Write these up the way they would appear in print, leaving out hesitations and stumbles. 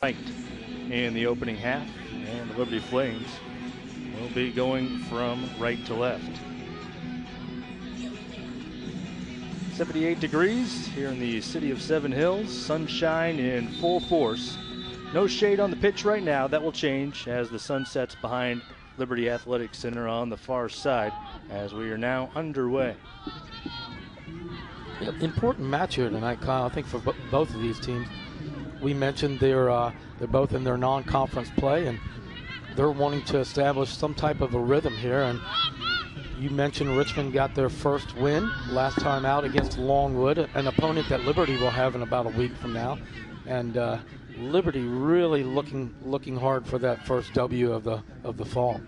Right in the opening half, and the Liberty Flames will be going from right to left. 78 degrees here in the city of Seven Hills, sunshine in full force. No shade on the pitch right now. That will change as the sun sets behind Liberty Athletic Center on the far side as we are now underway. Yeah, important match here tonight, Kyle. I think for both of these teams. We mentioned they're both in their non-conference play, and they're wanting to establish some type of a rhythm here. And you mentioned Richmond got their first win last time out against Longwood, an opponent that Liberty will have in about a week from now. And Liberty really looking hard for that first W of the fall.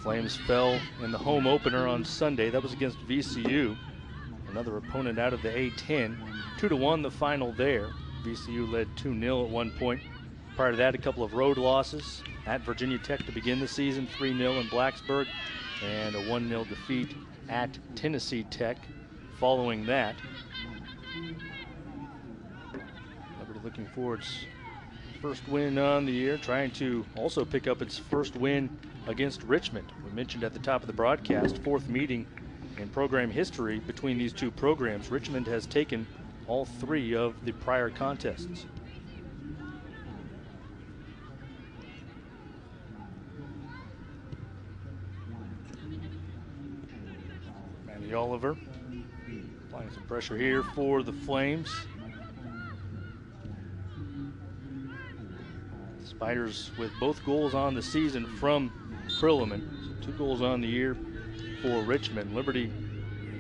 Flames fell in the home opener on Sunday. That was against VCU, another opponent out of the A10. 2-1 the final there. VCU led 2-0 at one point. Prior to that, a couple of road losses at Virginia Tech to begin the season, 3-0 in Blacksburg, and a 1-0 defeat at Tennessee Tech following that. Liberty looking for its first win on the year, trying to also pick up its first win against Richmond. We mentioned at the top of the broadcast, fourth meeting in program history between these two programs. Richmond has taken all three of the prior contests. Manny Oliver applying some pressure here for the Flames. Spiders with both goals on the season from Prilliman. So 2 goals on the year for Richmond. Liberty,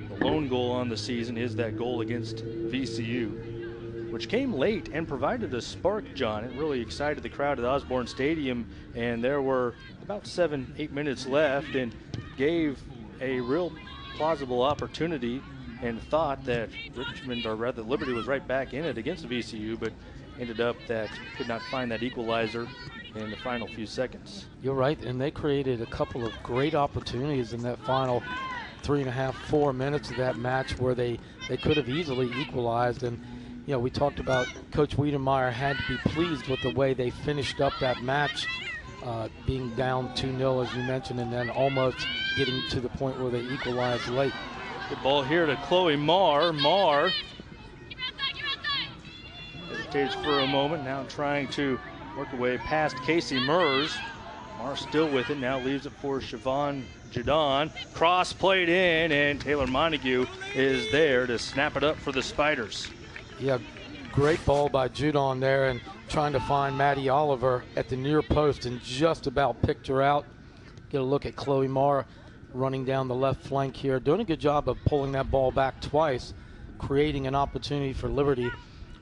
the lone goal on the season is that goal against VCU, which came late and provided a spark, John. It really excited the crowd at Osborne Stadium, and there were about 7-8 minutes left and gave a real plausible opportunity and thought that Richmond, or rather Liberty, was right back in it against VCU, but ended up that could not find that equalizer in the final few seconds. You're right, and they created a couple of great opportunities in that final 3.5, 4 minutes of that match where they could have easily equalized. And you know, we talked about Coach Wiedemeyer had to be pleased with the way they finished up that match, being down 2-0 as you mentioned, and then almost getting to the point where they equalized late. Good ball here to Chloe Marr. Marr hesitates for a moment, now trying to work away past Casey Mers. Marr still with it, now leaves it for Siobhan Jadon. Cross played in, and Taylor Montague is there to snap it up for the Spiders. Yeah, great ball by Judon there, and trying to find Maddie Oliver at the near post and just about picked her out. Get a look at Chloe Marr running down the left flank here, doing a good job of pulling that ball back twice, creating an opportunity for Liberty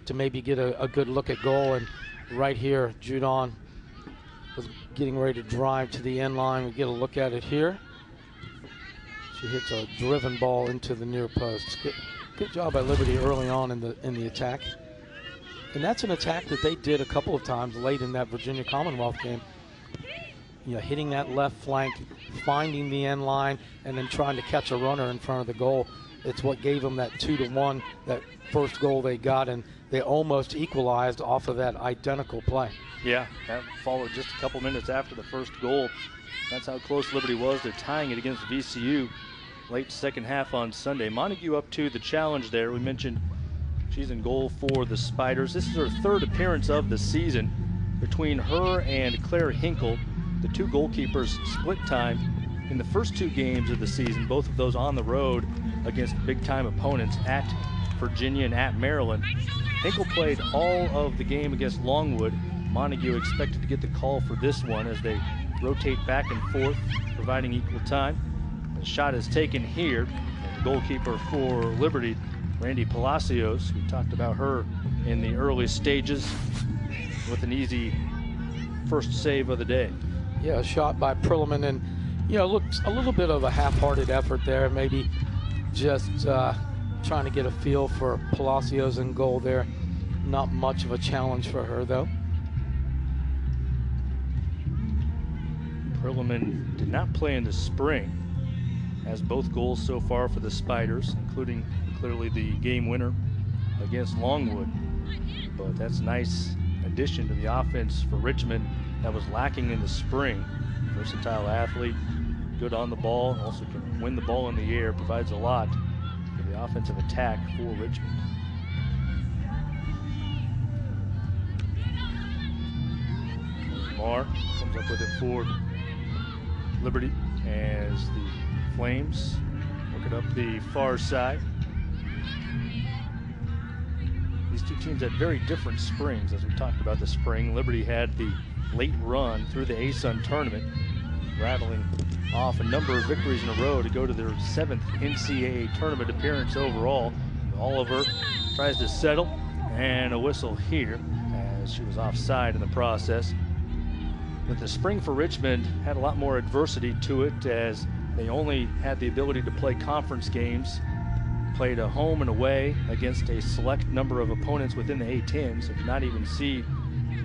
to maybe get a good look at goal. And right here, Judon was getting ready to drive to the end line. We get a look at it here. She hits a driven ball into the near post. Good job by Liberty early on in the attack. And that's an attack that they did a couple of times late in that Virginia Commonwealth game. You know, hitting that left flank, finding the end line, and then trying to catch a runner in front of the goal. It's what gave them that 2-1, that first goal they got, and they almost equalized off of that identical play. Yeah, that followed just a couple minutes after the first goal. That's how close Liberty was to tying it against VCU late second half on Sunday. Montague up to the challenge there. We mentioned she's in goal for the Spiders. This is her third appearance of the season. Between her and Claire Hinkle, the two goalkeepers split time in the first 2 games of the season, both of those on the road against big-time opponents at Virginia and at Maryland. Hinkle played all of the game against Longwood. Montague expected to get the call for this one as they rotate back and forth, providing equal time. The shot is taken here. And the goalkeeper for Liberty, Randy Palacios, we talked about her in the early stages, with an easy first save of the day. Yeah, a shot by Prilliman, and you know, looks a little bit of a half-hearted effort there, maybe just trying to get a feel for Palacios in goal there. Not much of a challenge for her, though. Prilliman did not play in the spring, has both goals so far for the Spiders, including clearly the game winner against Longwood. But that's nice addition to the offense for Richmond that was lacking in the spring. Versatile athlete, good on the ball, also can win the ball in the air, provides a lot for the offensive attack for Richmond. Marr comes up with it for Liberty as the Flames work it up the far side. These two teams had very different springs, as we talked about the spring. Liberty had the late run through the ASUN tournament, rattling off a number of victories in a row to go to their 7th NCAA tournament appearance overall. Oliver tries to settle, and a whistle here as she was offside in the process. But the spring for Richmond had a lot more adversity to it, as they only had the ability to play conference games, played a home and away against a select number of opponents within the A10, so did not even see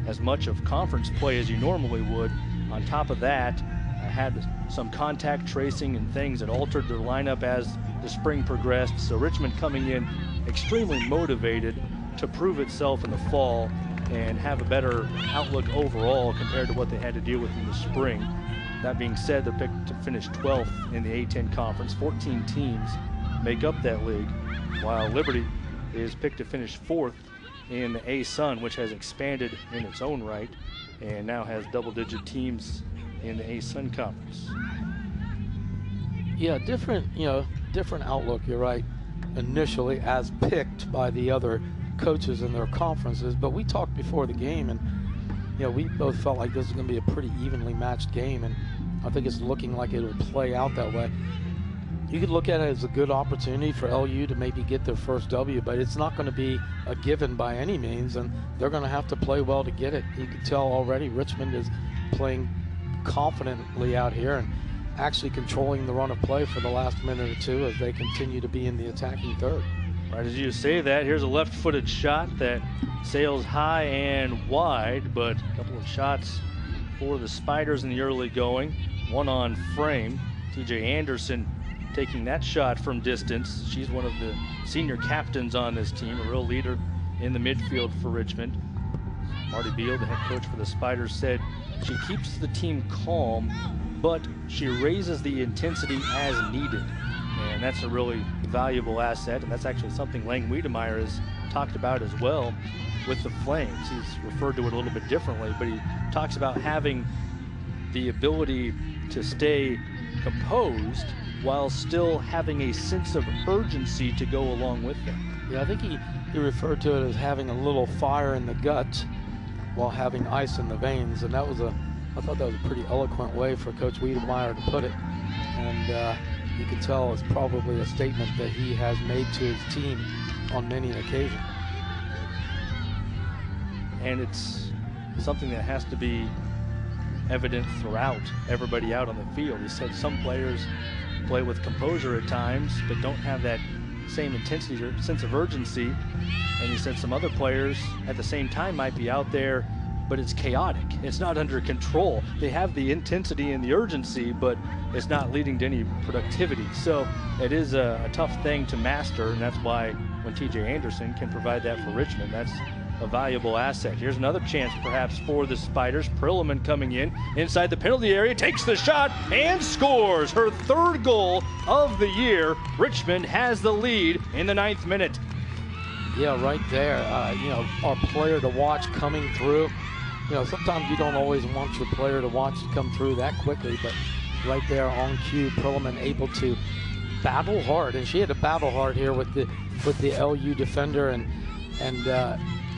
as much of conference play as you normally would. On top of that, had some contact tracing and things that altered their lineup as the spring progressed. So Richmond coming in extremely motivated to prove itself in the fall and have a better outlook overall compared to what they had to deal with in the spring. That being said, they're picked to finish 12th in the A10 conference. 14 teams make up that league, while Liberty is picked to finish 4th in the ASUN, which has expanded in its own right and now has double-digit teams in the ASUN conference. Yeah, different outlook, you're right, initially as picked by the other coaches in their conferences. But we talked before the game, and we both felt like this was going to be a pretty evenly matched game, and I think it's looking like it will play out that way. You could look at it as a good opportunity for LU to maybe get their first W, but it's not going to be a given by any means, and they're going to have to play well to get it. You can tell already Richmond is playing confidently out here and actually controlling the run of play for the last minute or two as they continue to be in the attacking third. Right as you say that, here's a left-footed shot that sails high and wide, but a couple of shots for the Spiders in the early going. One on frame. TJ Anderson taking that shot from distance. She's one of the senior captains on this team, a real leader in the midfield for Richmond. Marty Beal, the head coach for the Spiders, said she keeps the team calm, but she raises the intensity as needed. And that's a really valuable asset, and that's actually something Lang Wiedemeyer has talked about as well with the Flames. He's referred to it a little bit differently, but he talks about having the ability to stay composed while still having a sense of urgency to go along with them. Yeah, I think he referred to it as having a little fire in the gut while having ice in the veins, and I thought that was a pretty eloquent way for Coach Wiedemeyer to put it. And you can tell it's probably a statement that he has made to his team on many occasions. And it's something that has to be evident throughout everybody out on the field. He said some players play with composure at times, but don't have that same intensity or sense of urgency. And he said some other players at the same time might be out there, but it's chaotic. It's not under control. They have the intensity and the urgency, but it's not leading to any productivity. So it is a tough thing to master, and that's why when TJ Anderson can provide that for Richmond, that's a valuable asset. Here's another chance perhaps for the Spiders. Perlman coming in inside the penalty area, takes the shot and scores her 3rd goal of the year. Richmond has the lead in the 9th minute. Yeah, right there. Our player to watch coming through. Sometimes you don't always want your player to watch to come through that quickly, but right there on cue, Perlman able to battle hard, and she had to battle hard here with the LU defender, and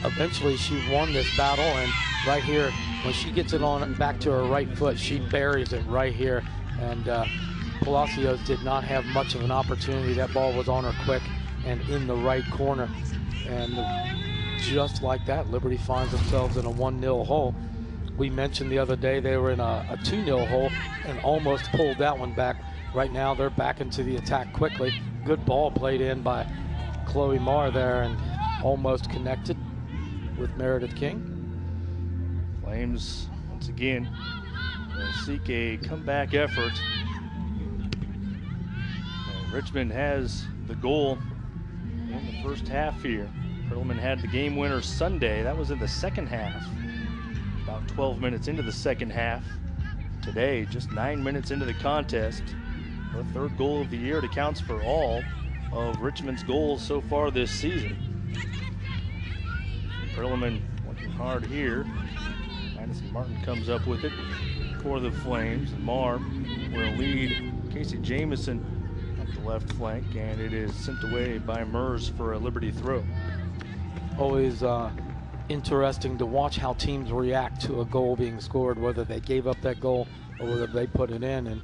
eventually she won this battle. And right here, when she gets it on back to her right foot, she buries it right here, and Palacios did not have much of an opportunity. That ball was on her quick and in the right corner, and just like that, Liberty finds themselves in a 1-0 hole. We mentioned the other day they were in a 2-0 hole and almost pulled that one back. Right now they're back into the attack quickly. Good ball played in by Chloe Marr there and almost connected with Meredith King. Flames once again will seek a comeback effort. And Richmond has the goal in the first half here. Perlman had the game winner Sunday. That was in the second half. about 12 minutes into the second half. Today, just 9 minutes into the contest, the third goal of the year. It accounts for all of Richmond's goals so far this season. Perlman working hard here. Madison Martin comes up with it for the Flames. Marr will lead Casey Jamison up the left flank, and it is sent away by Mers for a Liberty throw. Always interesting to watch how teams react to a goal being scored, whether they gave up that goal or whether they put it in. And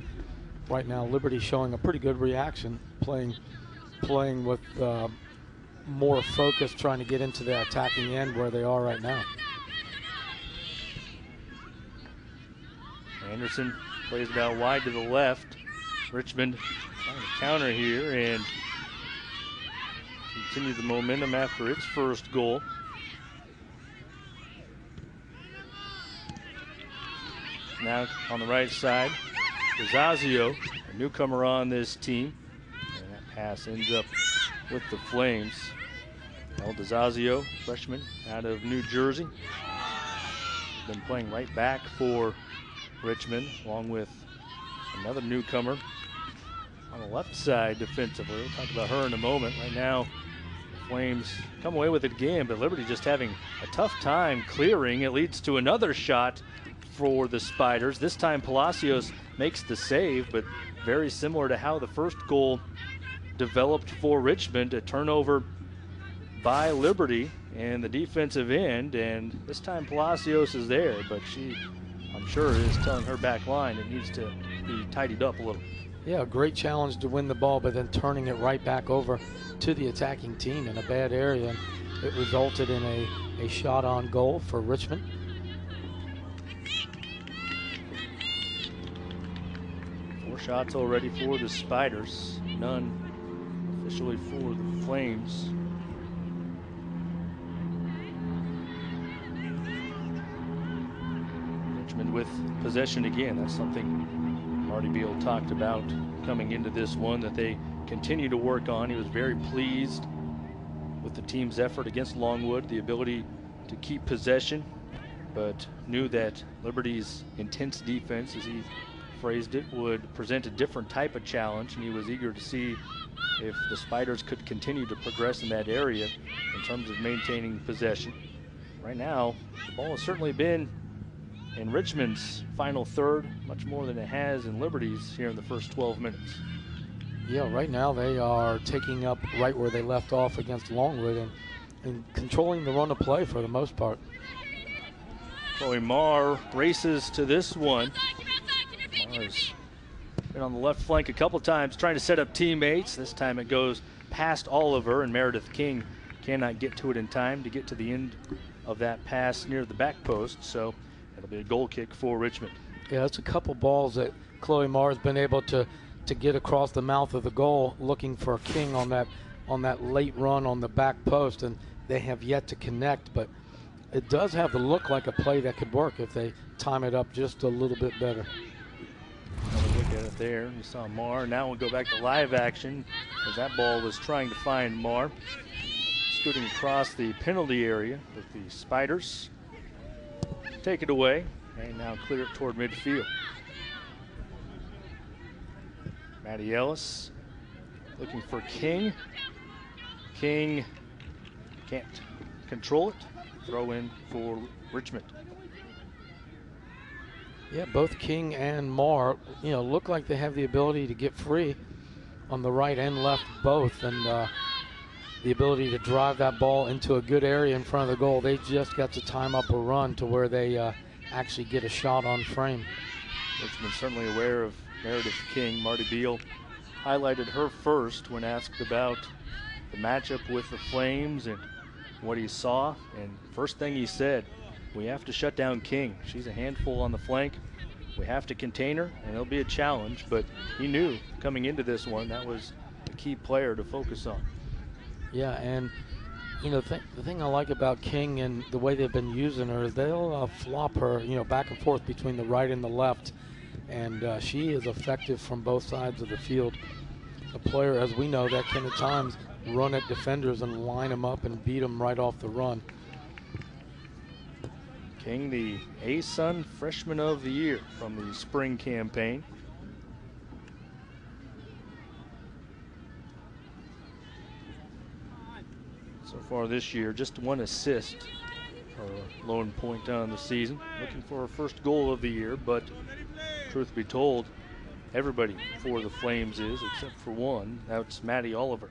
right now, Liberty showing a pretty good reaction, playing with more focus, trying to get into the attacking end where they are right now. Anderson plays it out wide to the left. Richmond trying to counter here and continue the momentum after its first goal. Now on the right side, DeZazio, a newcomer on this team. And that pass ends up with the Flames. El DeZazio, freshman out of New Jersey. Been playing right back for Richmond, along with another newcomer on the left side defensively. We'll talk about her in a moment. Right now, the Flames come away with it again, but Liberty just having a tough time clearing. It leads to another shot for the Spiders. This time Palacios makes the save, but very similar to how the first goal developed for Richmond, a turnover by Liberty and the defensive end, and this time Palacios is there, but she, I'm sure, is telling her back line it needs to be tidied up a little. Yeah, a great challenge to win the ball, but then turning it right back over to the attacking team in a bad area. It resulted in a shot on goal for Richmond. Four shots already for the Spiders, none officially for the Flames. Richmond with possession again. That's something Marty Beal talked about coming into this one that they continue to work on. He was very pleased with the team's effort against Longwood, the ability to keep possession, but knew that Liberty's intense defense, as he phrased it, would present a different type of challenge, and he was eager to see if the Spiders could continue to progress in that area in terms of maintaining possession. Right now, the ball has certainly been in Richmond's final third, much more than it has in Liberty's here in the first 12 minutes. Yeah, right now they are taking up right where they left off against Longwood and controlling the run of play for the most part. Chloe Marr races to this one. Marr's been on the left flank a couple times trying to set up teammates. This time it goes past Oliver, and Meredith King cannot get to it in time to get to the end of that pass near the back post, so it'll be a goal kick for Richmond. Yeah, it's a couple balls that Chloe Marr has been able to get across the mouth of the goal, looking for King on that late run on the back post, and they have yet to connect, but it does have the look like a play that could work if they time it up just a little bit better. Another look at it there. You saw Marr. Now we'll go back to live action as that ball was trying to find Marr. Scooting across the penalty area with the Spiders. Take it away and now clear it toward midfield. Maddie Ellis looking for King. King can't control it. Throw in for Richmond. Yeah, both King and Marr, look like they have the ability to get free on the right and left both, and the ability to drive that ball into a good area in front of the goal. They just got to time up a run to where they actually get a shot on frame. Richmond certainly aware of Meredith King. Marty Beal highlighted her first when asked about the matchup with the Flames and what he saw, and first thing he said, we have to shut down King. She's a handful on the flank. We have to contain her, and it'll be a challenge, but he knew coming into this one that was a key player to focus on. Yeah, and the thing I like about King and the way they've been using her is they'll flop her, back and forth between the right and the left, and she is effective from both sides of the field. A player, as we know, that can at times run at defenders and line them up and beat them right off the run. King, the ASUN Freshman of the Year from the spring campaign. So far this year, just 1 assist, her lone point on the season. Looking for her first goal of the year, but truth be told, everybody for the Flames is, except for one. That's Maddie Oliver.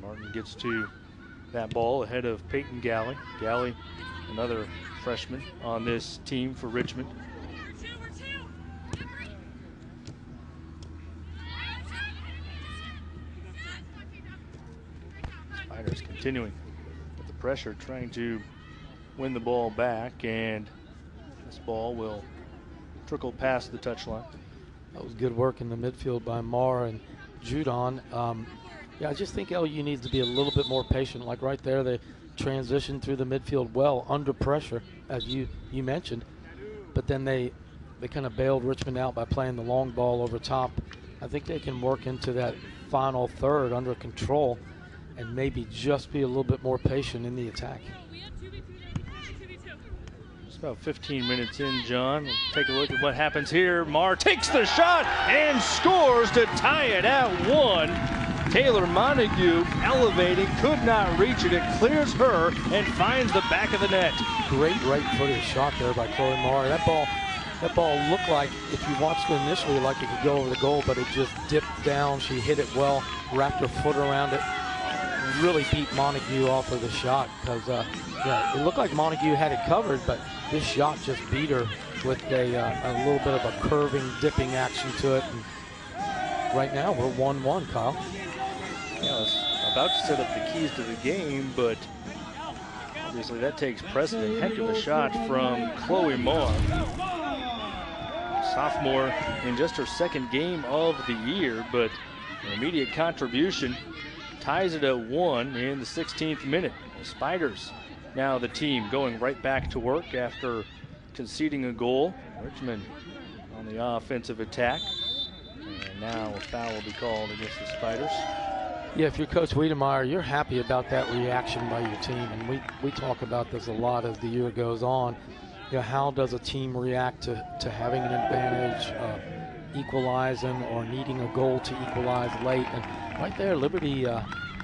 Martin gets to that ball ahead of Peyton Galley. Galley, another freshman on this team for Richmond. Spiders continuing with the pressure, trying to win the ball back, and this ball will trickle past the touchline. That was good work in the midfield by Marr and Judon. Yeah, I just think LU needs to be a little bit more patient. Like right there, they transitioned through the midfield well under pressure, as you mentioned. But then they kind of bailed Richmond out by playing the long ball over top. I think they can work into that final third under control and maybe just be a little bit more patient in the attack. It's about 15 minutes in, John. We'll take a look at what happens here. Marr takes the shot and scores to tie it at 1. Taylor Montague elevating, could not reach it. It clears her and finds the back of the net. Great right-footed shot there by Chloe Marr. That ball looked like, if you watched it initially, like it could go over the goal, but it just dipped down. She hit it well, wrapped her foot around it, really beat Montague off of the shot, because yeah, it looked like Montague had it covered, but this shot just beat her with a little bit of a curving, dipping action to it. And right now, we're 1-1, Kyle. Yeah, I was about to set up the keys to the game, but obviously that takes precedent. Heck of a shot from Chloe Marr. Sophomore in just her second game of the year, but an immediate contribution ties it at 1 in the 16th minute. The Spiders, now the team going right back to work after conceding a goal. Richmond on the offensive attack. And now a foul will be called against the Spiders. Yeah, if you're Coach Wiedemeyer, you're happy about that reaction by your team. And we talk about this a lot as the year goes on. You know, how does a team react to having an advantage, equalizing, or needing a goal to equalize late? And right there, Liberty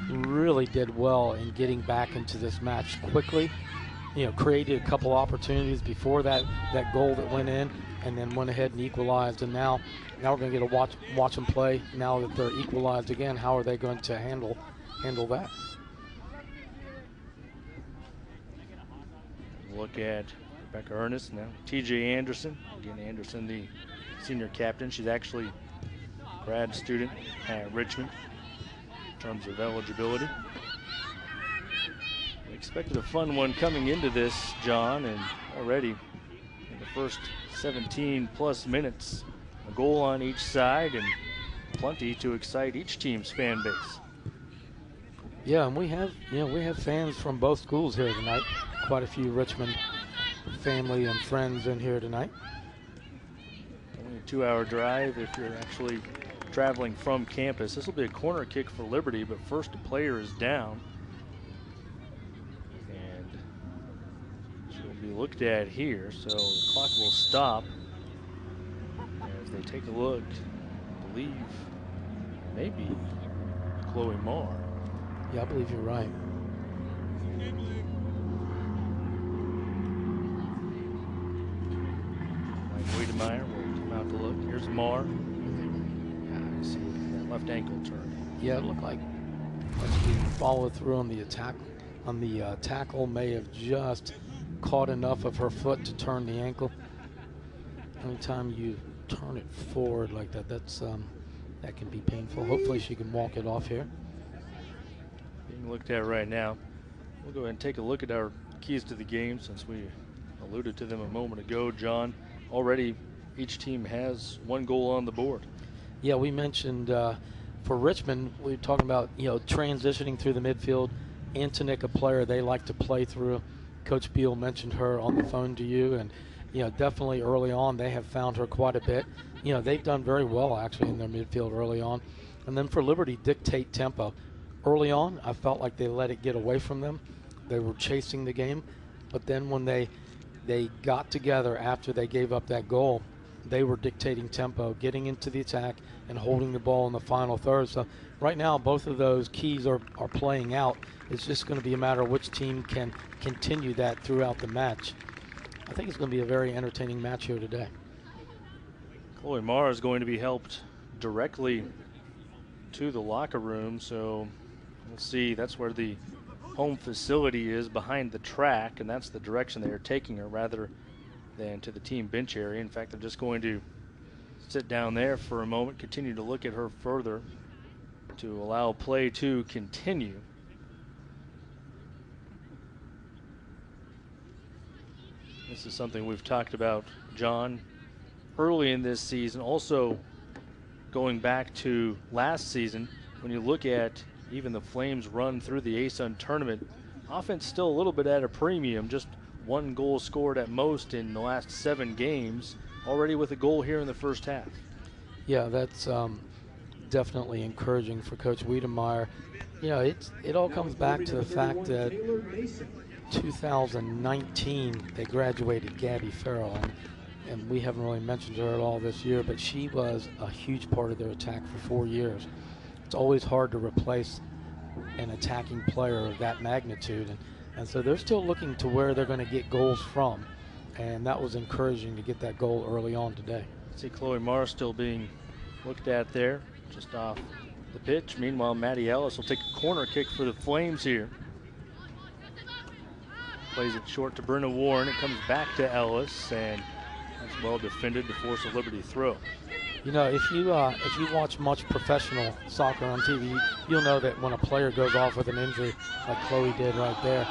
really did well in getting back into this match quickly. You know, created a couple opportunities before that goal that went in, and then went ahead and equalized. And now we're going to get to watch them play. Now that they're equalized again, how are they going to handle that? Look at Rebecca Ernest now. TJ Anderson. Again, Anderson, the senior captain. She's actually a grad student at Richmond in terms of eligibility. We expected a fun one coming into this, John, and already in the first 17+ minutes, a goal on each side and plenty to excite each team's fan base. Yeah, and we have fans from both schools here tonight. Quite a few Richmond family and friends in here tonight. Only a 2-hour drive if you're actually traveling from campus. This will be a corner kick for Liberty, but first a player is down. And she'll be looked at here, so the clock will stop as they take a look. I believe maybe Chloe Marr. Yeah, I believe you're right. Wiedemeyer will come out to look. Here's Marr. Yeah, I see that left ankle turn. Yeah, it looked like he followed through on the attack. On the tackle, may have just caught enough of her foot to turn the ankle. Anytime you turn it forward like that, that can be painful. Hopefully she can walk it off here. Being looked at right now. We'll go ahead and take a look at our keys to the game since we alluded to them a moment ago, John. Already each team has one goal on the board. Yeah, we mentioned for Richmond, we were talking about, transitioning through the midfield, Antonick, a player they like to play through. Coach Beal mentioned her on the phone to you, and definitely early on they have found her quite a bit. They've done very well actually in their midfield early on. And then for Liberty, dictate tempo. Early on, I felt like they let it get away from them. They were chasing the game, but then when they got together after they gave up that goal, they were dictating tempo, getting into the attack and holding the ball in the final third. So right now, both of those keys are playing out. It's just going to be a matter of which team can continue that throughout the match. I think it's going to be a very entertaining match here today. Chloe Marr is going to be helped directly to the locker room, so we'll see. That's where the home facility is, behind the track, and that's the direction they are taking her rather than to the team bench area. In fact, they're just going to sit down there for a moment, continue to look at her further to allow play to continue. This is something we've talked about, John, early in this season. Also, going back to last season, when you look at even the Flames run through the ASUN tournament, offense still a little bit at a premium, just one goal scored at most in the last 7 games, already with a goal here in the first half. Yeah, that's definitely encouraging for Coach Wiedemeyer. It all comes back to the fact that 2019 they graduated Gabby Farrell, and we haven't really mentioned her at all this year, but she was a huge part of their attack for 4 years. It's always hard to replace an attacking player of that magnitude, and so they're still looking to where they're going to get goals from, and that was encouraging to get that goal early on today. See Chloe Marr still being looked at there, just off the pitch. Meanwhile, Maddie Ellis will take a corner kick for the Flames here. Plays it short to Brenna Warren. It comes back to Ellis, and that's well defended to force a Liberty throw. If you watch much professional soccer on TV, you'll know that when a player goes off with an injury, like Chloe did right there,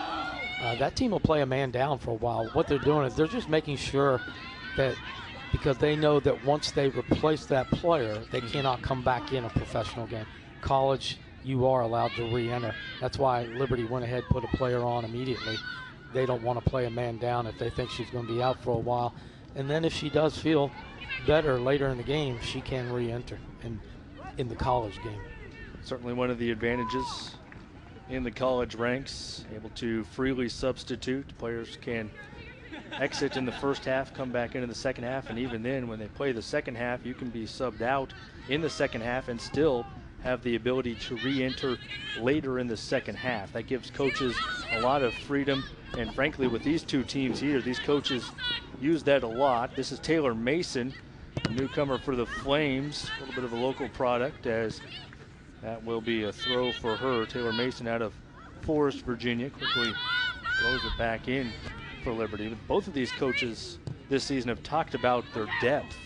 that team will play a man down for a while. What they're doing is they're just making sure that, because they know that once they replace that player, they cannot come back in a professional game. College, you are allowed to re-enter. That's why Liberty went ahead and put a player on immediately. They don't want to play a man down if they think she's going to be out for a while. And then if she does feel better later in the game, she can re-enter in the college game. Certainly one of the advantages in the college ranks, able to freely substitute. Players can exit in the first half, come back into the second half, and even then when they play the second half, you can be subbed out in the second half and still have the ability to re-enter later in the second half. That gives coaches a lot of freedom, and frankly with these two teams here, these coaches use that a lot. This is Taylor Mason, a newcomer for the Flames, a little bit of a local product, as that will be a throw for her. Taylor Mason out of Forest, Virginia, quickly throws it back in for Liberty. But both of these coaches this season have talked about their depth.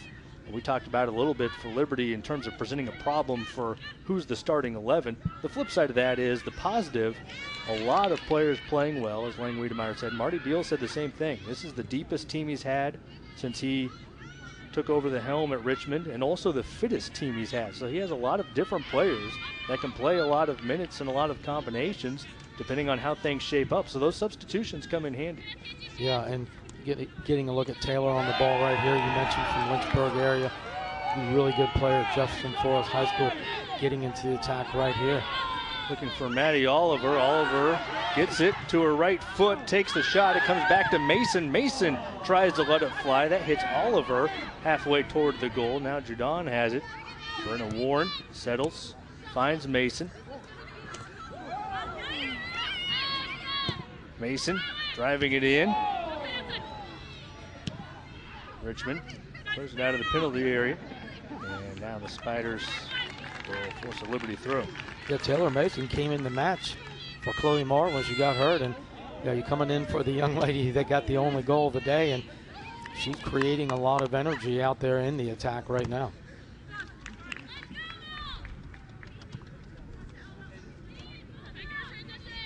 We talked about it a little bit for Liberty in terms of presenting a problem for who's the starting 11. The flip side of that is the positive. A lot of players playing well, as Lang Wiedemeyer said. Marty Beal said the same thing. This is the deepest team he's had since he took over the helm at Richmond, and also the fittest team he's had. So he has a lot of different players that can play a lot of minutes and a lot of combinations depending on how things shape up. So those substitutions come in handy. Yeah, and getting a look at Taylor on the ball right here. You mentioned from Lynchburg area, a really good player at Jefferson Forest High School, getting into the attack right here. Looking for Maddie Oliver. Oliver gets it to her right foot, takes the shot. It comes back to Mason. Mason tries to let it fly. That hits Oliver halfway toward the goal. Now Judon has it. Brenna Warren settles, finds Mason. Mason driving it in. Richmond clears it out of the penalty area. And now the Spiders will force a Liberty throw. Yeah, Taylor Mason came in the match for Chloe Marr when she got hurt, and you're coming in for the young lady that got the only goal of the day, and she's creating a lot of energy out there in the attack right now.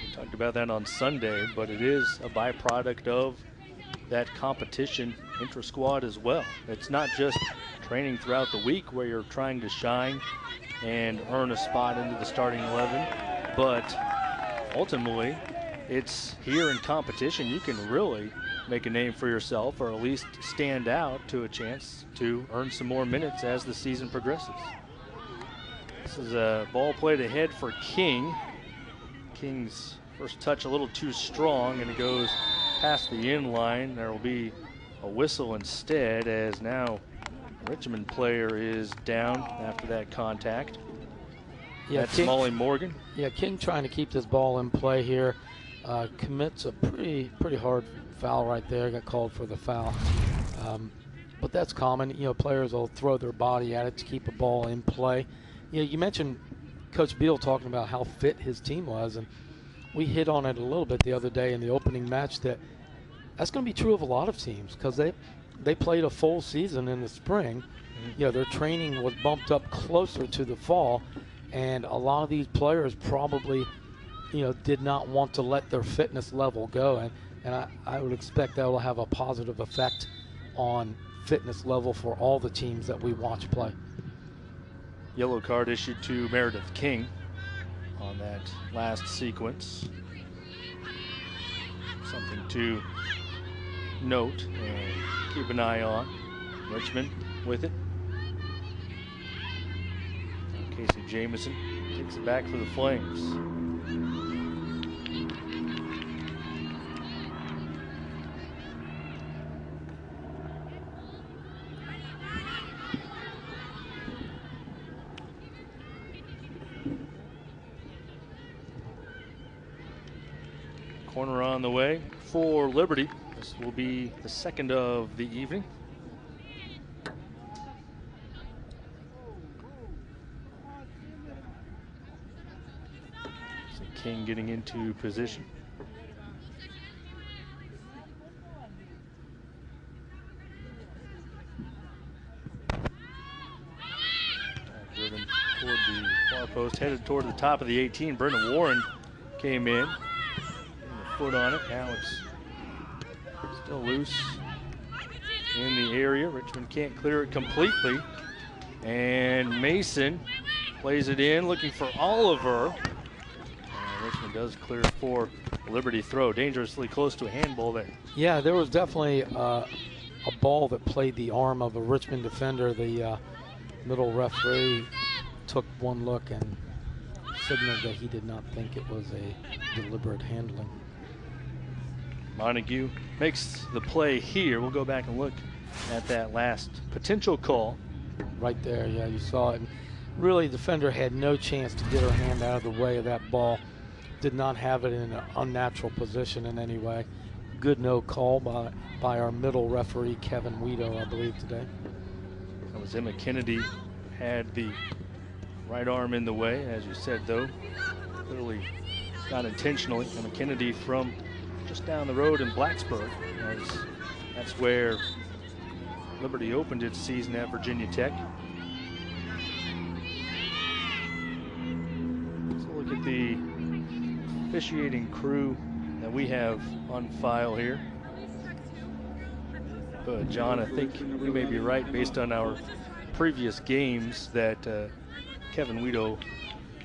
We talked about that on Sunday, but it is a byproduct of that competition intra-squad as well. It's not just training throughout the week where you're trying to shine and earn a spot into the starting 11, but ultimately, it's here in competition you can really make a name for yourself, or at least stand out to a chance to earn some more minutes as the season progresses. This is a ball played ahead for King. King's first touch a little too strong, and it goes past the in line. There will be a whistle instead, as now a Richmond player is down after that contact. Yeah, that's Molly Morgan. Yeah, King trying to keep this ball in play here. Commits a pretty hard foul right there. Got called for the foul. But that's common. You know, players will throw their body at it to keep a ball in play. You know, you mentioned Coach Beal talking about how fit his team was, and we hit on it a little bit the other day in the opening match that's going to be true of a lot of teams, because they played a full season in the spring. You know, their training was bumped up closer to the fall, and a lot of these players probably, you know, did not want to let their fitness level go, and I would expect that will have a positive effect on fitness level for all the teams that we watch play. Yellow card issued to Meredith King on that last sequence. Something to note and keep an eye on. Richmond with it. Casey Jamison takes it back for the Flames. Corner on the way for Liberty. This will be the second of the evening. So King getting into position. Driven toward the far post, headed toward the top of the 18. Brenda Warren came in. Foot on it. Now it's still loose in the area. Richmond can't clear it completely. And Mason plays it in, looking for Oliver. Richmond does clear for Liberty throw. Dangerously close to a handball there. Yeah, there was definitely a ball that played the arm of a Richmond defender. The middle referee took one look and signaled that he did not think it was a deliberate handling. Montague makes the play here. We'll go back and look at that last potential call. Right there, yeah, you saw it. And really, the defender had no chance to get her hand out of the way of that ball. Did not have it in an unnatural position in any way. Good no call by our middle referee, Kevin Weedo, I believe, today. That was Emma Kennedy, had the right arm in the way, as you said, though. Clearly not intentionally. Emma Kennedy from just down the road in Blacksburg, as that's where Liberty opened its season at Virginia Tech. Let's look at the officiating crew that we have on file here. John, I think you may be right based on our previous games that Kevin Weedo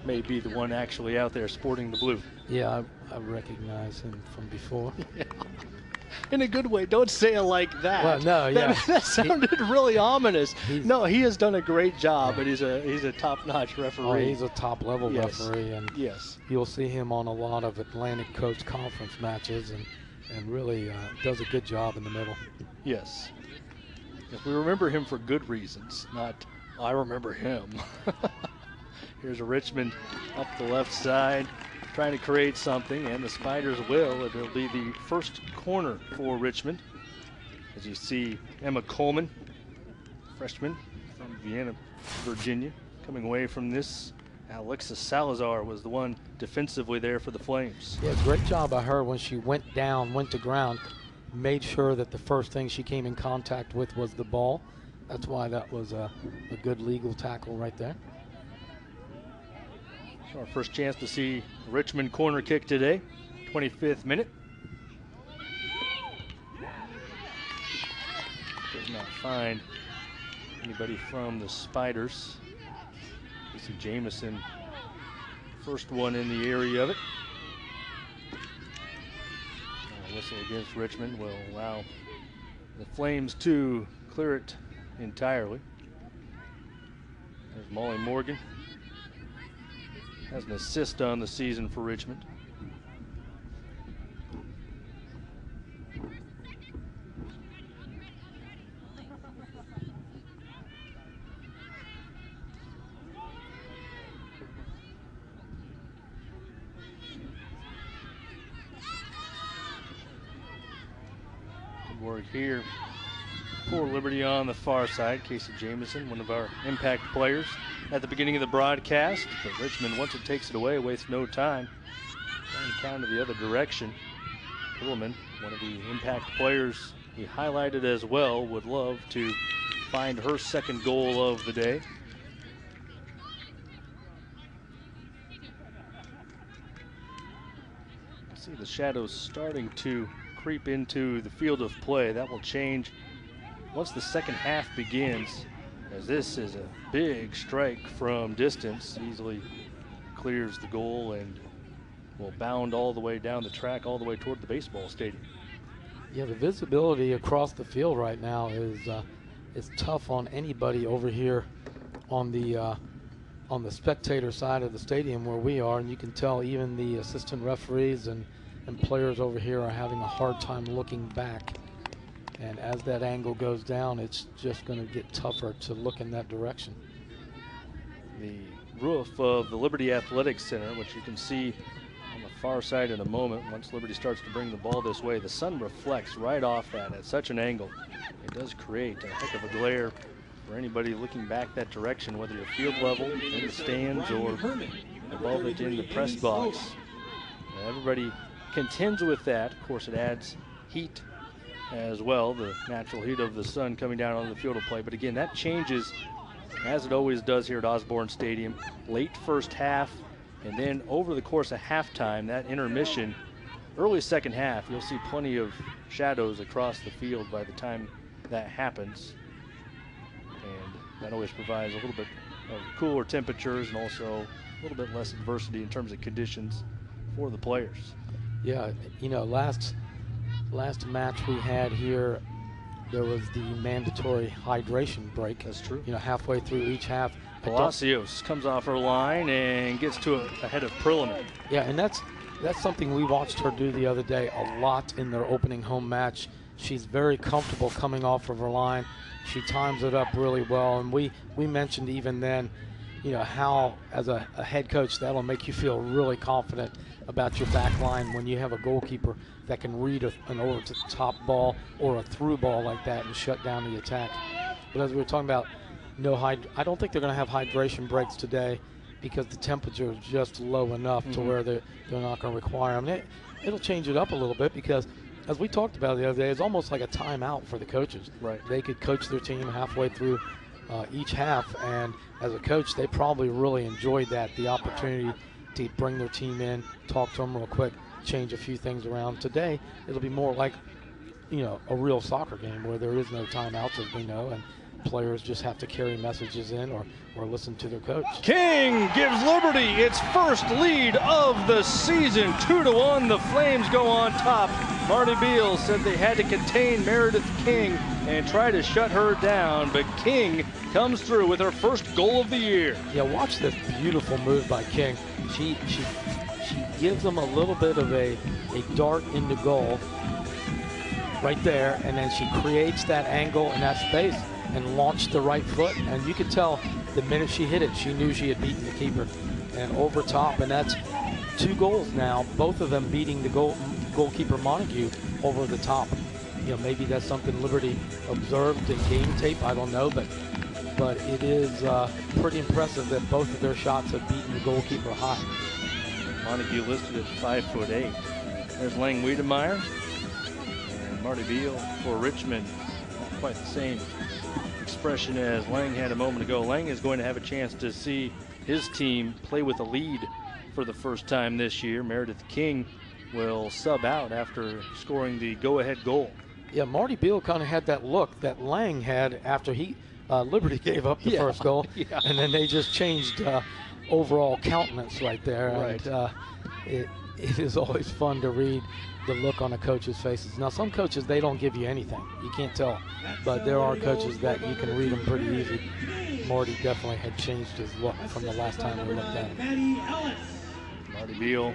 may be the one actually out there sporting the blue. Yeah, I recognize him from before. Yeah. In a good way. Don't say it like that. Well, no, yeah. That sounded really ominous. No, he has done a great job, but he's a top-notch referee. Oh, he's a top-level yes. referee, and yes, you'll see him on a lot of Atlantic Coast Conference matches, and really does a good job in the middle. Yes. If we remember him for good reasons, not I remember him. Here's a Richmond up the left side, trying to create something, and the Spiders will. It'll be the first corner for Richmond. As you see, Emma Coleman, freshman from Vienna, Virginia, coming away from this. Alexis Salazar was the one defensively there for the Flames. Yeah, great job by her when she went to ground, made sure that the first thing she came in contact with was the ball. That's why that was a good legal tackle right there. So our first chance to see Richmond corner kick today, 25th minute. Does not find anybody from the Spiders. Casey Jamison, first one in the area of it. Whistle against Richmond will allow the Flames to clear it entirely. There's Molly Morgan. Has an assist on the season for Richmond. Work here for Liberty on the far side. Casey Jamison, one of our impact players at the beginning of the broadcast. But Richmond, once it takes it away, wastes no time. Trying to counter the other direction. Hillman, one of the impact players he highlighted as well, would love to find her second goal of the day. See the shadows starting to creep into the field of play. That will change once the second half begins, as this is a big strike from distance. Easily clears the goal and will bound all the way down the track, all the way toward the baseball stadium. Yeah, the visibility across the field right now is tough on anybody over here on the spectator side of the stadium where we are, and you can tell even the assistant referees and players over here are having a hard time looking back. And as that angle goes down, it's just going to get tougher to look in that direction. The roof of the Liberty Athletic Center, which you can see on the far side in a moment, once Liberty starts to bring the ball this way, the sun reflects right off that at such an angle. It does create a heck of a glare for anybody looking back that direction, whether you're field level, in the stands, or above it in the press box. Everybody contends with that. Of course, it adds heat as well, the natural heat of the sun coming down on the field of play. But again, that changes, as it always does here at Osborne Stadium, late first half, and then over the course of halftime, that intermission, early second half, you'll see plenty of shadows across the field by the time that happens. And that always provides a little bit of cooler temperatures and also a little bit less adversity in terms of conditions for the players. Yeah, you know, last match we had here, there was the mandatory hydration break. That's true. You know, halfway through each half. Palacios comes off her line and gets to ahead of Perlman. Yeah, and that's something we watched her do the other day a lot in their opening home match. She's very comfortable coming off of her line. She times it up really well, and we mentioned even then, you know, how as a head coach that'll make you feel really confident about your back line when you have a goalkeeper that can read an over-the-top ball or a through ball like that and shut down the attack. But as we were talking about, I don't think they're going to have hydration breaks today because the temperature is just low enough to where they're not going to require them. It'll change it up a little bit because, as we talked about the other day, it's almost like a timeout for the coaches. Right. They could coach their team halfway through each half, and as a coach, they probably really enjoyed that, the opportunity to bring their team in, talk to them real quick, change a few things around. Today, it'll be more like, you know, a real soccer game where there is no timeouts, as we know, and players just have to carry messages in or listen to their coach. King gives Liberty its first lead of the season. 2-1, the Flames go on top. Marty Beal said they had to contain Meredith King and try to shut her down, but King comes through with her first goal of the year. Yeah, watch this beautiful move by King. She gives them a little bit of a dart into goal right there, and then she creates that angle and that space and launched the right foot. And you could tell the minute she hit it, she knew she had beaten the keeper and over top. And that's 2 goals now, both of them beating the goalkeeper Montague over the top. You know, maybe that's something Liberty observed in game tape. I don't know, but it is pretty impressive that both of their shots have beaten the goalkeeper high. Montague listed at 5'8". There's Lang Wiedemeyer and Marty Beal for Richmond. Not quite the same expression as Lang had a moment ago. Lang is going to have a chance to see his team play with a lead for the first time this year. Meredith King will sub out after scoring the go-ahead goal. Yeah, Marty Beal kind of had that look that Lang had after Liberty gave up the first goal, and then they just changed overall countenance right there. Right. And it is always fun to read the look on a coach's faces. Now, some coaches, they don't give you anything. You can't tell. But there are coaches that you can read them pretty easy. Marty definitely had changed his look from the last time we looked at him. Marty Beal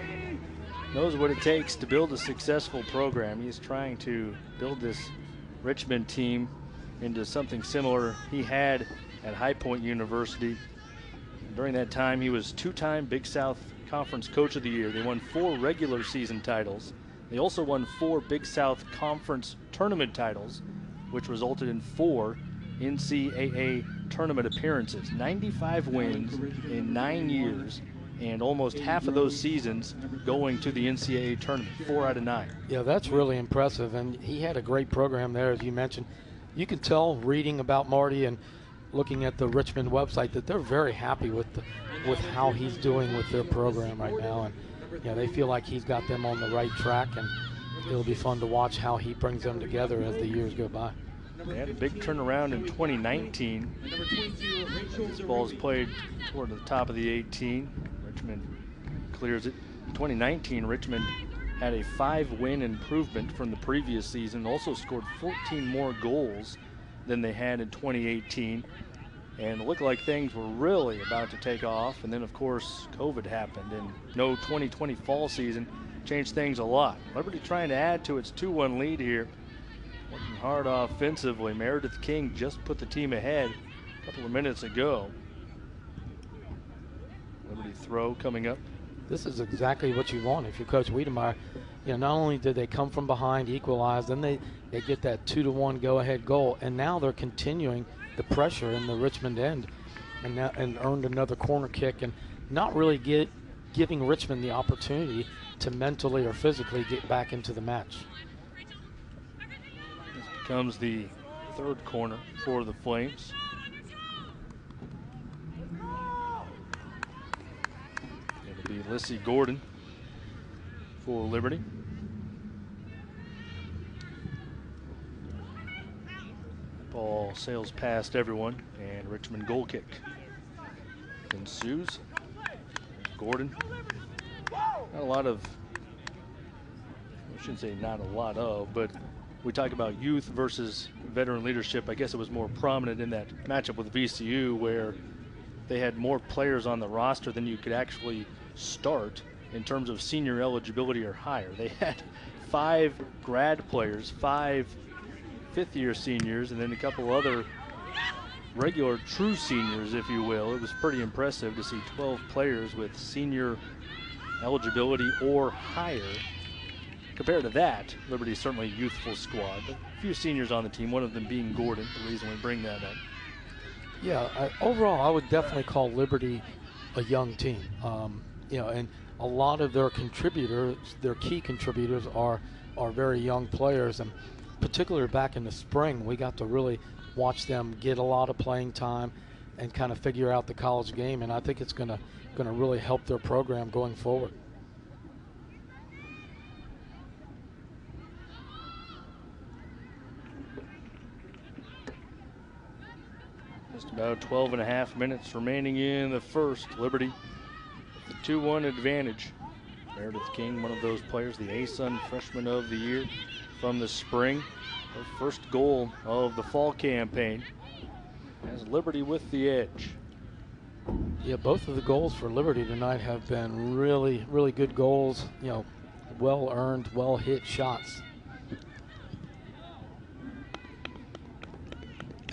knows what it takes to build a successful program. He's trying to build this Richmond team into something similar he had at High Point University. And during that time, he was two-time Big South Conference Coach of the Year. They won 4 regular season titles. They also won 4 Big South Conference tournament titles, which resulted in 4 NCAA tournament appearances. 95 wins in 9 years, and almost half of those seasons going to the NCAA tournament, 4 out of 9. Yeah, that's really impressive, and he had a great program there, as you mentioned. You can tell reading about Marty and looking at the Richmond website that they're very happy with how he's doing with their program right now, and they feel like he's got them on the right track, and it'll be fun to watch how he brings them together as the years go by. They had a big turnaround in 2019. This ball is played toward the top of the 18. Richmond clears it. In 2019, Richmond had a 5-win improvement from the previous season, also scored 14 more goals than they had in 2018. And it looked like things were really about to take off. And then, of course, COVID happened, and no 2020 fall season changed things a lot. Liberty trying to add to its 2-1 lead here. Working hard offensively. Meredith King just put the team ahead a couple of minutes ago. Liberty throw coming up. This is exactly what you want if you're Coach Wiedemeyer. Not only did they come from behind, equalize, then they get that 2-1 go-ahead goal, and now they're continuing the pressure in the Richmond end, and earned another corner kick, and not really giving Richmond the opportunity to mentally or physically get back into the match. This becomes the 3rd corner for the Flames. It'll be Lissy Gordon for Liberty. Ball sails past everyone, and Richmond goal kick ensues. Gordon. Not a lot of, I shouldn't say not a lot of, but we talk about youth versus veteran leadership. I guess it was more prominent in that matchup with VCU, where they had more players on the roster than you could actually start in terms of senior eligibility or higher. They had 5 grad players, 5 fifth-year seniors, and then a couple other regular true seniors, if you will. It was pretty impressive to see 12 players with senior eligibility or higher. Compared to that, Liberty's certainly a youthful squad, but a few seniors on the team, one of them being Gordon, the reason we bring that up. Yeah, overall, I would definitely call Liberty a young team. And a lot of their contributors, their key contributors, are very young players, and particularly back in the spring, we got to really watch them get a lot of playing time and kind of figure out the college game, and I think it's going to really help their program going forward. Just about 12 and a half minutes remaining in the first. Liberty with the 2-1 advantage. Meredith King, one of those players, the ASUN Freshman of the Year from the spring. Her first goal of the fall campaign has Liberty with the edge. Yeah, both of the goals for Liberty tonight have been really, really good goals. Well-earned, well-hit shots.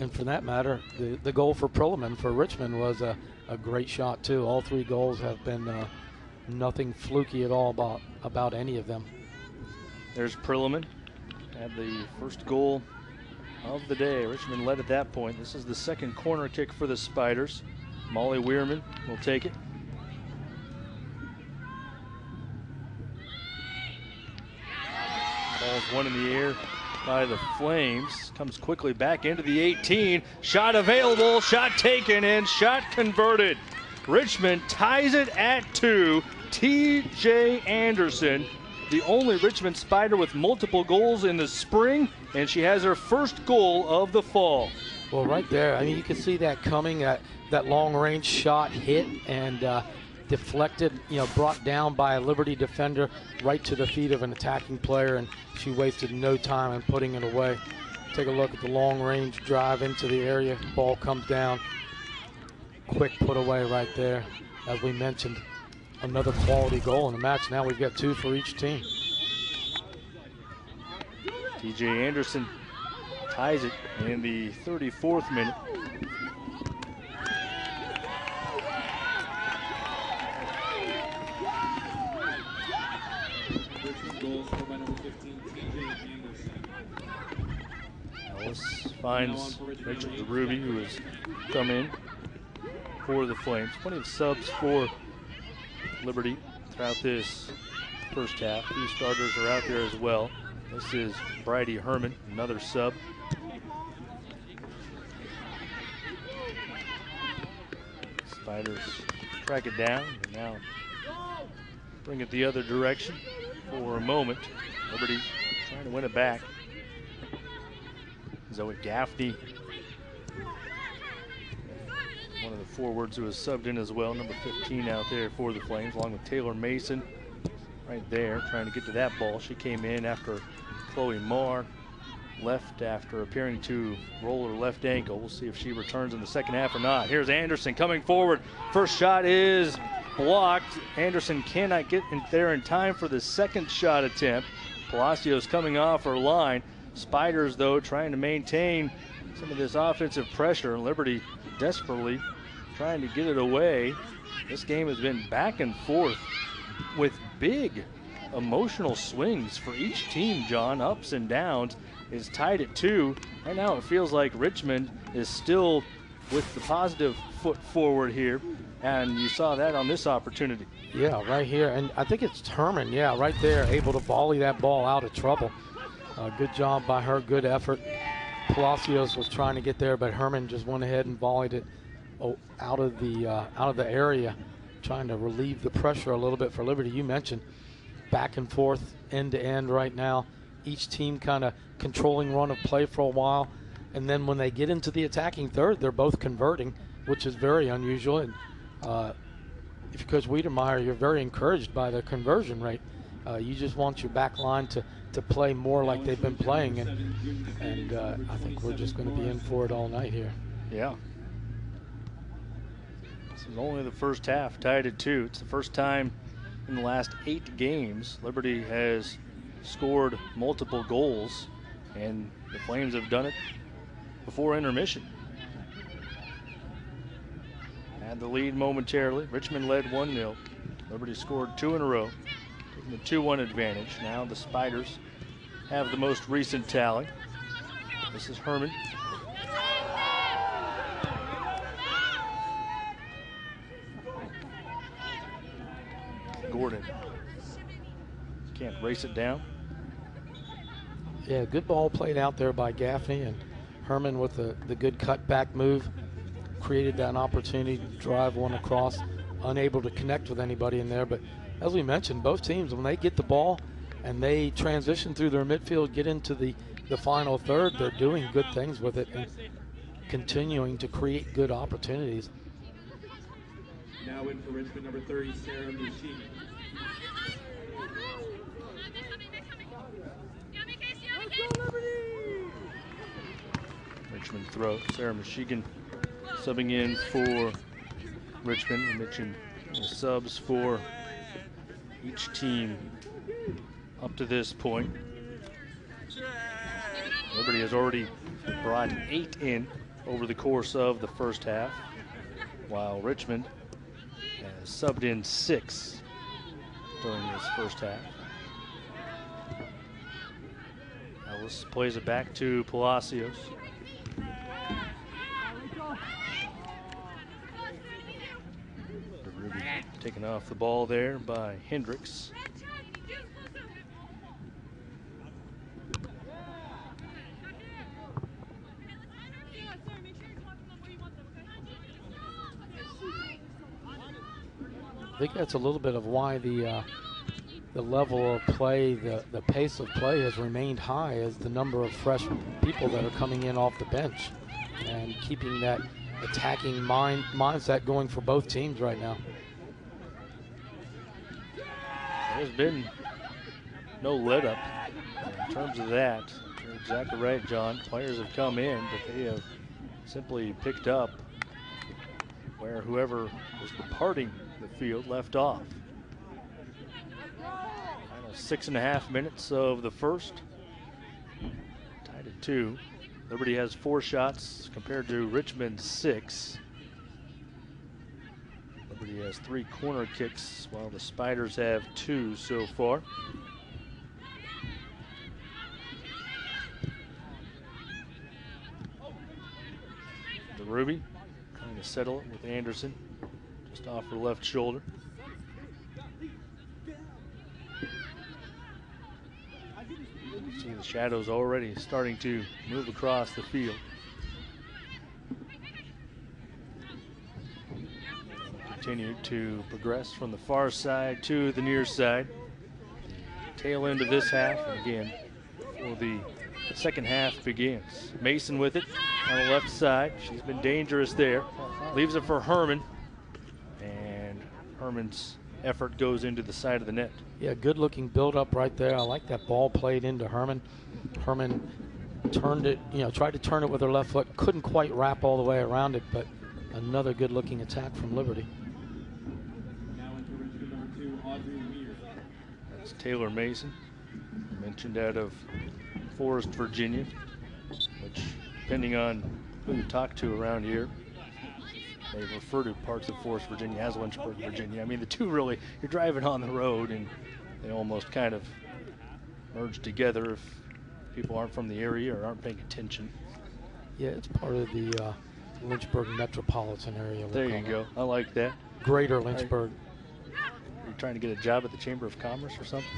And for that matter, the goal for Perlman for Richmond was a great shot too. All 3 goals have been nothing fluky at all about any of them. There's Perlman. Had the first goal of the day. Richmond led at that point. This is the 2nd corner kick for the Spiders. Molly Weirman will take it. Ball's one in the air by the Flames. Comes quickly back into the 18. Shot available, shot taken, and shot converted. Richmond ties it at 2. T.J. Anderson, the only Richmond Spider with multiple goals in the spring, and she has her first goal of the fall. Well, right there, I mean, you can see that coming, that long-range shot hit, and deflected, brought down by a Liberty defender right to the feet of an attacking player, and she wasted no time in putting it away. Take a look at the long-range drive into the area. Ball comes down. Quick put away right there. As we mentioned, another quality goal in the match. Now we've got 2 for each team. TJ Anderson ties it in the 34th minute. Ellis finds Richard DeRuby, who has come in for the Flames. Plenty of subs for Liberty throughout this first half. 2 starters are out there as well. This is Bridie Herman, another sub. Spiders track it down and now bring it the other direction for a moment. Liberty trying to win it back. Zoe Gaffney, one of the forwards who has subbed in as well, number 15 out there for the Flames, along with Taylor Mason right there trying to get to that ball. She came in after Chloe Marr left after appearing to roll her left ankle. We'll see if she returns in the second half or not. Here's Anderson coming forward. First shot is blocked. Anderson cannot get in there in time for the second shot attempt. Palacios coming off her line. Spiders, though, trying to maintain some of this offensive pressure. Liberty desperately trying to get it away. This game has been back and forth with big emotional swings for each team, John. Ups and downs. Is tied at 2. Right now it feels like Richmond is still with the positive foot forward here, and you saw that on this opportunity. Yeah, right here, and I think it's Herman, right there, able to volley that ball out of trouble. Good job by her, good effort. Palacios was trying to get there, but Herman just went ahead and volleyed it out of the area, trying to relieve the pressure a little bit for Liberty. You mentioned back and forth, end to end right now. Each team kind of controlling run of play for a while, and then when they get into the attacking third, they're both converting, which is very unusual. And if you're Coach Wiedemeyer, you're very encouraged by the conversion rate. You just want your back line to play more like they've been playing, and I think we're just going to be in for it all night here. Yeah. This is only the first half, tied at 2. It's the first time in the last 8 games Liberty has scored multiple goals, and the Flames have done it before intermission. Had the lead momentarily. Richmond led 1-0. Liberty scored 2 in a row, taking the 2-1 advantage. Now the Spiders have the most recent tally. This is Herman. Gordon can't race it down. Yeah, good ball played out there by Gaffney, and Herman with the good cutback move created that opportunity to drive one across, unable to connect with anybody in there. But as we mentioned, both teams, when they get the ball and they transition through their midfield, get into the final third, they're doing good things with it and continuing to create good opportunities. Now in for Richmond, number 30, Sarah Mushini. Richmond throw. Sarah Michigan subbing in for Richmond. We mentioned the subs for each team up to this point. Liberty has already brought 8 in over the course of the first half, while Richmond has subbed in 6 during this first half. Ellis plays it back to Palacios. Taken off the ball there by Hendricks. I think that's a little bit of why the level of play, the pace of play has remained high, as the number of fresh people that are coming in off the bench and keeping that attacking mindset going for both teams right now. There's been no let up in terms of that. You're exactly right, John. Players have come in, but they have simply picked up where whoever was departing the field left off. Final 6.5 minutes of the first. Tied at 2. Liberty has 4 shots compared to Richmond's 6. Liberty has 3 corner kicks while the Spiders have 2 so far. The Ruby trying to settle it with Anderson just off her left shoulder. See the shadows already starting to move across the field. Continue to progress from the far side to the near side. Tail end of this half, and again, before the second half begins. Mason with it on the left side. She's been dangerous there. Leaves it for Herman, and Herman's effort goes into the side of the net. Yeah, good looking build up right there. I like that ball played into Herman. Herman turned it, tried to turn it with her left foot. Couldn't quite wrap all the way around it, but another good looking attack from Liberty. Now into Richmond number 2, Audrey Weir. That's Taylor Mason, mentioned out of Forest, Virginia, which, depending on who you talk to around here, they refer to parts of Forest, Virginia as Lynchburg, Virginia. I mean, the two really, you're driving on the road and they almost kind of merge together if people aren't from the area or aren't paying attention. Yeah, it's part of the Lynchburg metropolitan area. There you go. I like that. Greater Lynchburg. You're trying to get a job at the Chamber of Commerce or something?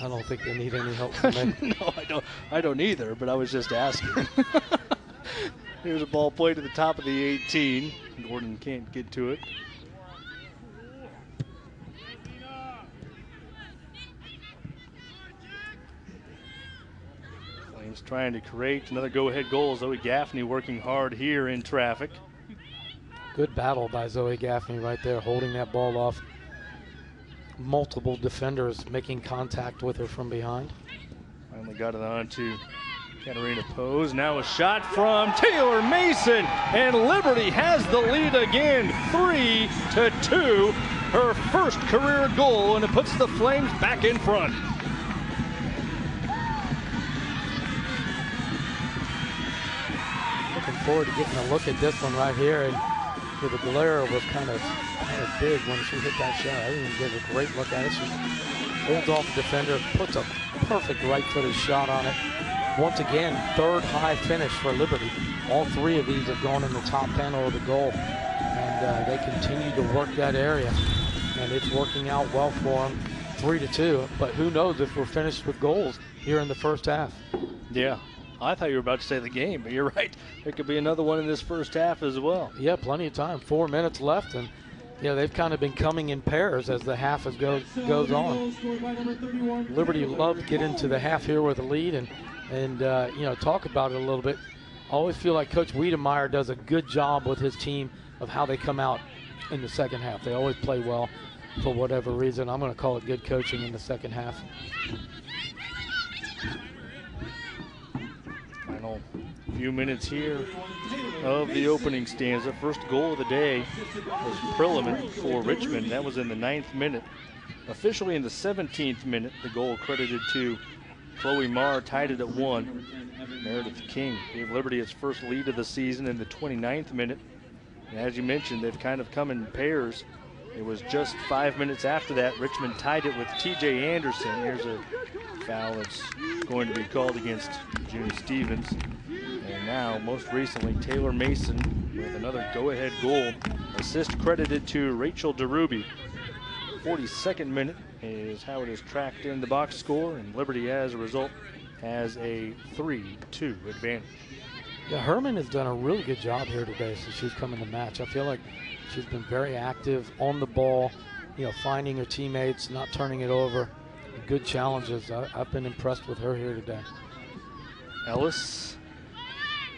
I don't think they need any help from me. No, I don't either, but I was just asking. Here's a ball played to the top of the 18. Gordon can't get to it. Flames trying to create another go-ahead goal. Zoe Gaffney working hard here in traffic. Good battle by Zoe Gaffney right there, holding that ball off. Multiple defenders making contact with her from behind. Finally got it on to Katarina Pose. Now a shot from Taylor Mason, and Liberty has the lead again, 3-2. Her first career goal, and it puts the Flames back in front. Looking forward to getting a look at this one right here, and the glare was kind of big when she hit that shot. I didn't even get a great look at it. She holds off the defender, puts a perfect right-footed shot on it. Once again, third high finish for Liberty. All 3 of these have gone in the top panel of the goal, and they continue to work that area, and it's working out well for them. 3-2, but who knows if we're finished with goals here in the first half. Yeah, I thought you were about to say the game, but you're right. There could be another one in this first half as well. Yeah, plenty of time. 4 minutes left, and they've kind of been coming in pairs as the half goes on. Liberty love to get into the half here with a lead and talk about it a little bit. I always feel like Coach Wiedemeyer does a good job with his team of how they come out in the second half. They always play well for whatever reason. I'm going to call it good coaching in the second half. Final few minutes here of the opening stanza. First goal of the day was Prilliman for Richmond. That was in the 9th minute. Officially in the 17th minute, the goal credited to Chloe Marr, tied it at 1. Meredith King gave Liberty its first lead of the season in the 29th minute. And as you mentioned, they've kind of come in pairs. It was just 5 minutes after that, Richmond tied it with TJ Anderson. Here's a foul that's going to be called against June Stevens. And now, most recently, Taylor Mason with another go-ahead goal. Assist credited to Rachel DeRuby. 42nd minute is how it is tracked in the box score, and Liberty, as a result, has a 3-2 advantage. Yeah, Herman has done a really good job here today since she's come in the match. I feel like she's been very active on the ball, finding her teammates, not turning it over. Good challenges. I've been impressed with her here today. Ellis.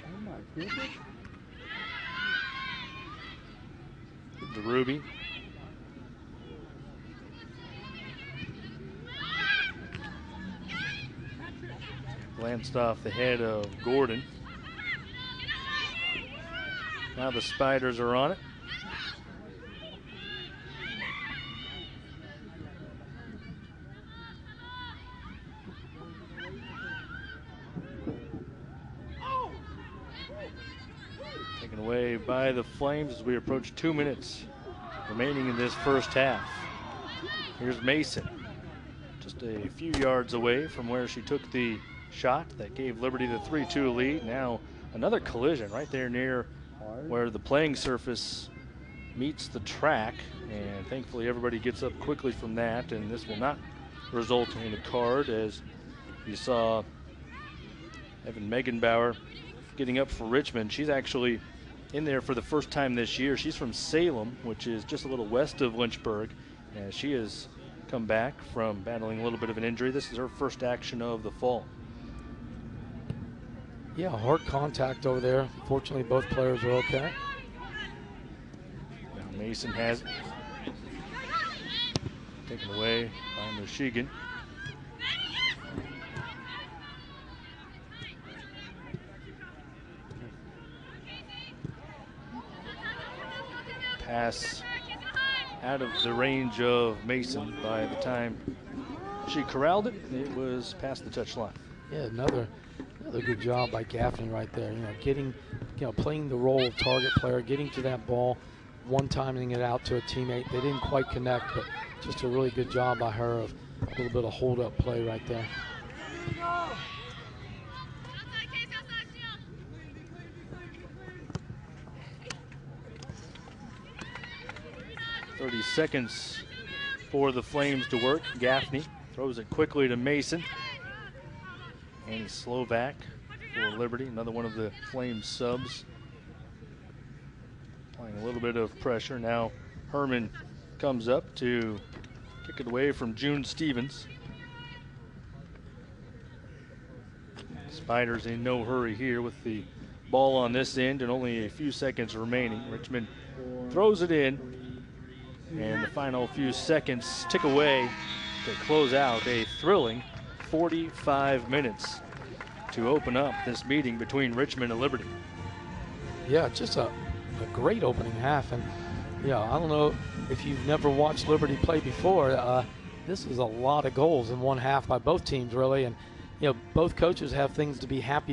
Oh my goodness. DeRuby. Glanced off the head of Gordon. Now the Spiders are on it. Taken away by the Flames as we approach 2 minutes remaining in this first half. Here's Mason, just a few yards away from where she took the shot that gave Liberty the 3-2 lead. Now another collision right there near where the playing surface meets the track, and thankfully everybody gets up quickly from that, and this will not result in a card, as you saw Evan Megenbauer getting up for Richmond. She's actually in there for the first time this year. She's from Salem, which is just a little west of Lynchburg, and she has come back from battling a little bit of an injury. This is her first action of the fall. Yeah, hard contact over there. Fortunately, both players are okay. Now Mason has it. Taken away by Michigan. Pass out of the range of Mason. By the time she corralled it, it was past the touch line. Yeah, another good job by Gaffney right there. Playing the role of target player, getting to that ball, one-timing it out to a teammate. They didn't quite connect, but just a really good job by her of a little bit of hold-up play right there. 30 seconds for the Flames to work. Gaffney throws it quickly to Mason. Annie Slovak for Liberty, another one of the Flames subs. Applying a little bit of pressure. Now Herman comes up to kick it away from June Stevens. Spiders in no hurry here with the ball on this end and only a few seconds remaining. Richmond throws it in, and the final few seconds tick away to close out a thrilling 45 minutes to open up this meeting between Richmond and Liberty. Yeah, just a great opening half. And yeah, I don't know if you've never watched Liberty play before. This is a lot of goals in one half by both teams, really. And both coaches have things to be happy about.